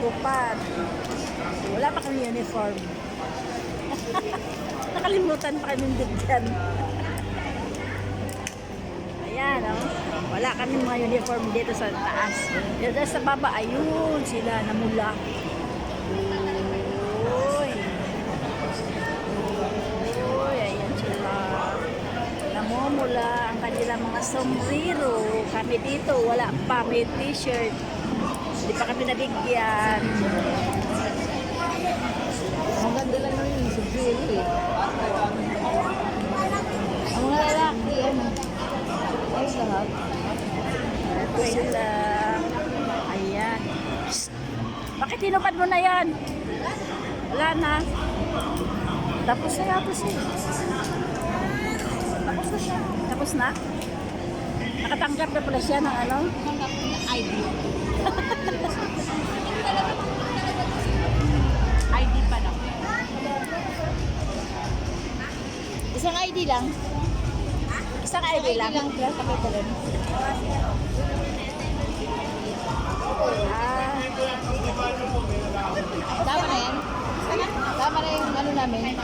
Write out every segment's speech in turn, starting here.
natutupad. Wala pa kami uniform. Nakalimutan pa kami bigyan. Ayan, oh. Wala kami mga uniform dito sa taas. Dito sa baba, ayun sila namula. Uy. Uy, ayan sila. Namumula ang kanilang mga sombrero. Kami dito, wala pa. May t-shirt. Hindi pa kami nabigyan. Ang ganda lang naman yung sombrero eh. Ang mga lalaki, ano? Ay, sarap. Ito sila. Ayan. Psst. Bakit tinupad mo na yan? Wala na. Tapos na yata siya. Tapos na siya. Tapos na? Nakatanggap na pala siya ng ano? ID. ID pa lang. Isang ID lang. Isang ID lang. Kaya kapit ko rin. Ah, Tama na yan? Tama na yung ano namin?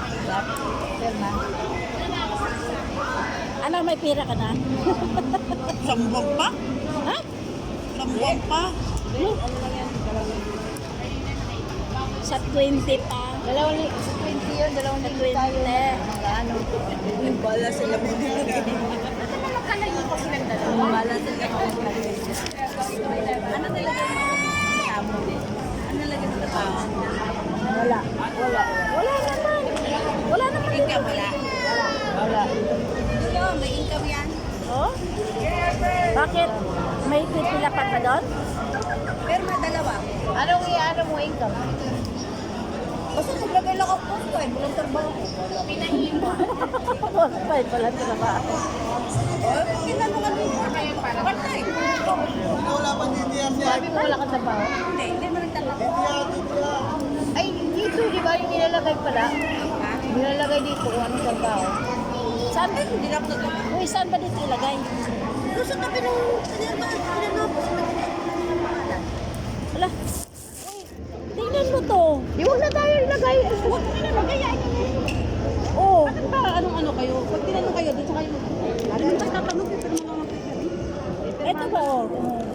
Perma. ano, may pira ka na? Lambong pa? Ha? Lambong pa? Sa 20 pa. Dalawang 20 yun, dalawang 20 tayo. Ano? Yung bala sa lambong nila. Bala sila. Ano talaga yung tamo? Ano talaga yung tamo? Wala. Wala. Wala naman. Wala naman. Income wala. Wala. Yo, may income yan. Oh? Bakit? May pipila pa ba doon? Pero madalawa. Anong ano mo income? Basta naglagay lang ako po eh. Bulang trabaho ko. Ay, pala trabaho. Kinanungan mo yung part-time. Sabi mo wala kang trabaho? Hindi mo nagtatrabaho. Ay, dito, di ba yung nilalagay pala? Nilalagay dito kung anong trabaho. Saan ba? Hindi na ako nagtatrabaho. Uy, saan ba dito ilagay? Doon sa tabi ng pinanong. Wala. Uy, tingnan mo to. Di wag na tayo ilagay. Huwag mo na magayain. Oh. Bakit ba ano kayo? Pag tinanong kayo, doon sa kayo mag- Lagi mo tatanong yung mga Ito ba? Oh.